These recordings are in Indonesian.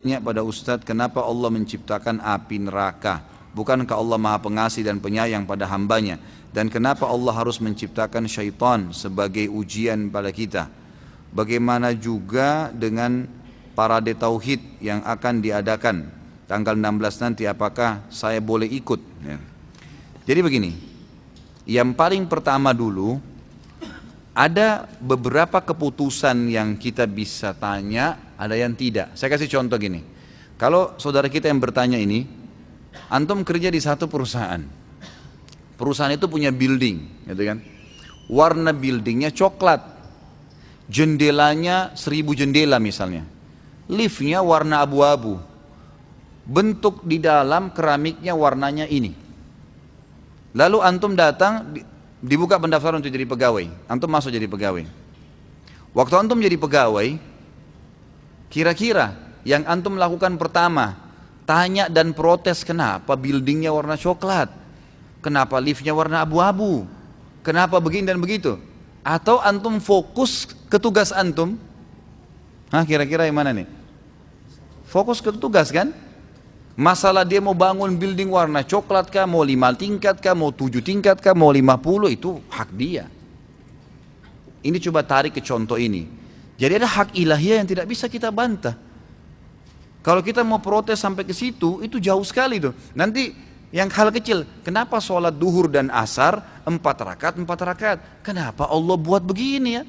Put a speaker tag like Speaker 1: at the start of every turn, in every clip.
Speaker 1: Tanya pada Ustadz, kenapa Allah menciptakan api neraka? Bukankah Allah Maha Pengasih dan Penyayang pada hambanya? Dan kenapa Allah harus menciptakan syaitan sebagai ujian pada kita? Bagaimana juga dengan parade tauhid yang akan diadakan tanggal 16 nanti, apakah saya boleh ikut? Ya. Jadi begini, yang paling pertama dulu, ada beberapa keputusan yang kita bisa tanya, ada yang tidak. Saya kasih contoh gini, kalau saudara kita yang bertanya ini, antum kerja di satu perusahaan, perusahaan itu punya building, gitu kan? Warna buildingnya coklat, jendelanya 1000 jendela misalnya, liftnya warna abu-abu, bentuk di dalam keramiknya warnanya ini. Lalu antum datang, dibuka pendaftaran untuk jadi pegawai, antum masuk jadi pegawai. Waktu antum jadi pegawai, kira-kira yang antum lakukan pertama, tanya dan protes kenapa buildingnya warna coklat, kenapa liftnya warna abu-abu, kenapa begini dan begitu? Atau antum fokus ke tugas antum? Kira-kira yang mana nih? Fokus ke tugas kan? Masalah dia mau bangun building warna coklat kah, mau 5 tingkat kah, mau 7 tingkat kah, mau 50, itu hak dia. Ini coba tarik ke contoh ini. Jadi ada hak ilahiyah yang tidak bisa kita bantah. Kalau kita mau protes sampai ke situ, itu jauh sekali tuh. Nanti yang hal kecil, kenapa sholat duhur dan asar 4 rakaat, 4 rakaat? Kenapa Allah buat begini ya?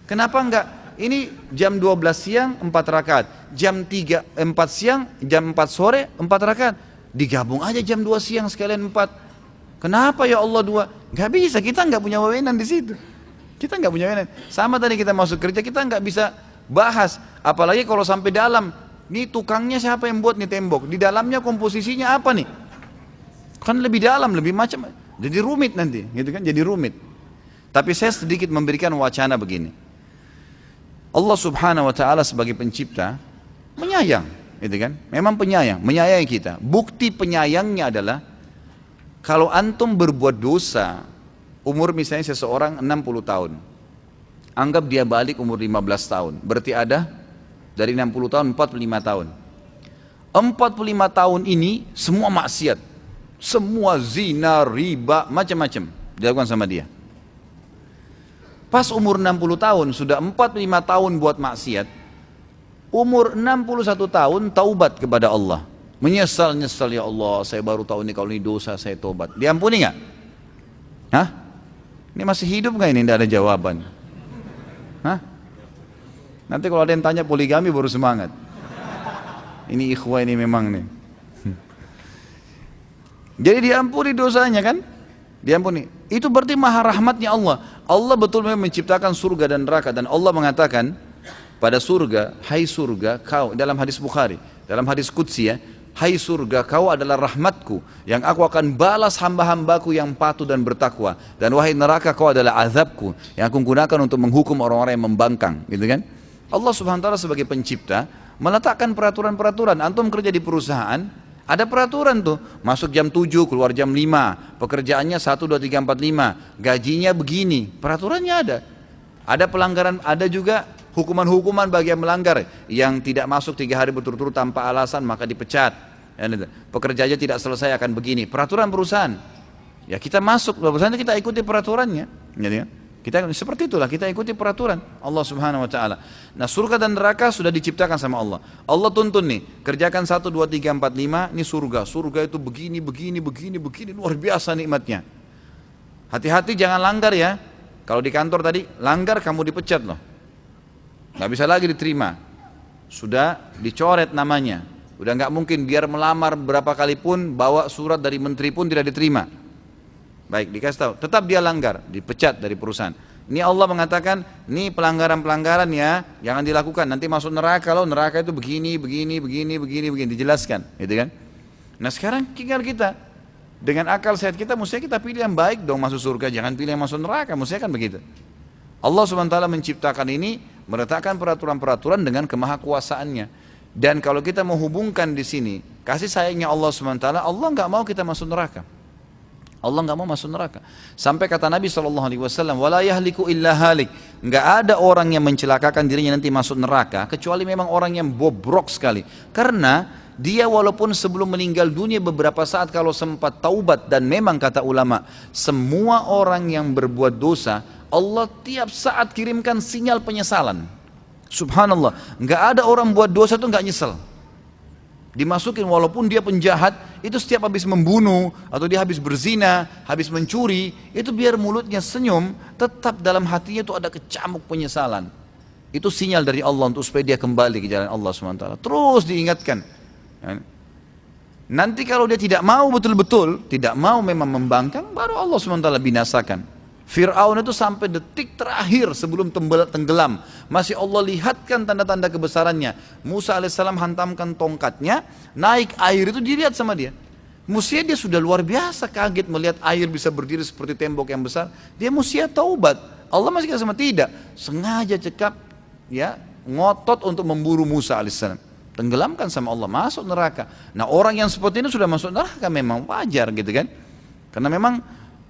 Speaker 1: Kenapa enggak? Ini jam 12 siang 4 rakaat, jam 4 siang, jam 4 sore 4 rakaat. Digabung aja jam 2 siang sekalian 4. Kenapa ya Allah 2? Gak bisa, kita gak punya wewenang di situ. Kita gak punya wewenang. Sama tadi kita masuk kerja, kita gak bisa bahas. Apalagi kalau sampai dalam, nih tukangnya siapa yang buat nih tembok? Di dalamnya komposisinya apa nih? Kan lebih dalam, lebih macam. Jadi rumit nanti, gitu kan? Jadi rumit. Tapi saya sedikit memberikan wacana begini. Allah Subhanahu wa taala sebagai pencipta menyayang, gitu kan? Memang penyayang, menyayangi kita. Bukti penyayangnya adalah kalau antum berbuat dosa, umur misalnya seseorang 60 tahun. Anggap dia balik umur 15 tahun. Berarti ada dari 60 tahun 45 tahun. 45 tahun ini semua maksiat. Semua zina, riba, macam-macam dilakukan sama dia. Pas umur 60 tahun, sudah 45 tahun buat maksiat, umur 61 tahun taubat kepada Allah. Menyesal-nyesal, ya Allah, saya baru tahu ini kalau ini dosa, saya taubat. Diampuni nggak? Ini masih hidup nggak ini? Tidak ada jawaban. Nanti kalau ada yang tanya poligami baru semangat. Ini ikhwah ini memang nih. Jadi diampuni dosanya kan? Diampuni. Itu berarti maha rahmatnya Allah. Allah betul-betul menciptakan surga dan neraka, dan Allah mengatakan pada surga, hai surga kau, dalam hadis Bukhari, dalam hadis Qudsi ya, hai surga kau adalah rahmatku yang aku akan balas hamba-hambaku yang patuh dan bertakwa, dan wahai neraka kau adalah azabku yang aku gunakan untuk menghukum orang-orang yang membangkang, gitu kan? Allah Subhanahu wa taala sebagai pencipta meletakkan peraturan-peraturan. Antum kerja di perusahaan, ada peraturan tuh, masuk jam 7, keluar jam 5, pekerjaannya 1, 2, 3, 4, 5, gajinya begini, peraturannya ada. Ada pelanggaran, ada juga hukuman-hukuman bagi yang melanggar, yang tidak masuk 3 hari berturut-turut tanpa alasan maka dipecat. Pekerja aja tidak selesai akan begini, peraturan perusahaan. Ya kita masuk perusahaan, kita ikuti peraturannya. Kita seperti itulah, kita ikuti peraturan Allah Subhanahu wa taala. Nah, surga dan neraka sudah diciptakan sama Allah. Allah tuntun nih, kerjakan 1, 2, 3, 4, 5, ini surga. Surga itu begini, luar biasa nikmatnya. Hati-hati jangan langgar ya. Kalau di kantor tadi, langgar kamu dipecat loh. Gak bisa lagi diterima. Sudah dicoret namanya. Udah gak mungkin, biar melamar berapa kali pun, bawa surat dari menteri pun tidak diterima. Baik, dikasih tahu, tetap dia langgar, dipecat dari perusahaan. Ini Allah mengatakan, ini pelanggaran-pelanggaran ya, jangan dilakukan, nanti masuk neraka loh, neraka itu begini, dijelaskan, gitu kan? Nah sekarang tinggal kita, dengan akal sehat kita, mestinya kita pilih yang baik dong masuk surga, jangan pilih yang masuk neraka, mestinya kan begitu. Allah SWT menciptakan ini, meletakkan peraturan-peraturan dengan kemahakuasaannya. Dan kalau kita mau hubungkan di sini, kasih sayangnya Allah SWT, Allah nggak mau kita masuk neraka. Allah nggak mau masuk neraka. Sampai kata Nabi SAW, wala yahliku illa halik. Nggak ada orang yang mencelakakan dirinya nanti masuk neraka, kecuali memang orang yang bobrok sekali. Karena dia walaupun sebelum meninggal dunia beberapa saat kalau sempat taubat, dan memang kata ulama, semua orang yang berbuat dosa, Allah tiap saat kirimkan sinyal penyesalan. Subhanallah, nggak ada orang buat dosa itu nggak nyesel. Dimasukin walaupun dia penjahat, itu setiap habis membunuh atau dia habis berzina, habis mencuri, itu biar mulutnya senyum, tetap dalam hatinya itu ada kecamuk penyesalan. Itu sinyal dari Allah untuk supaya dia kembali ke jalan Allah SWT. Terus diingatkan. Nanti kalau dia tidak mau betul-betul, tidak mau memang membangkang, baru Allah SWT binasakan. Fir'aun itu sampai detik terakhir sebelum tenggelam masih Allah lihatkan tanda-tanda kebesarannya. Musa alaihissalam hantamkan tongkatnya, naik air itu dilihat sama dia. Mestinya dia sudah luar biasa kaget melihat air bisa berdiri seperti tembok yang besar. Dia mestinya taubat. Allah masih kata sama tidak, sengaja cekap ya, ngotot untuk memburu Musa alaihissalam. Tenggelamkan sama Allah, masuk neraka. Nah orang yang seperti ini sudah masuk neraka memang wajar gitu kan. Karena memang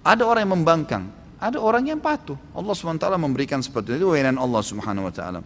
Speaker 1: ada orang yang membangkang, ada orang yang patuh. Allah SWT memberikan seperti itu, wewenang Allah Subhanahu wa taala.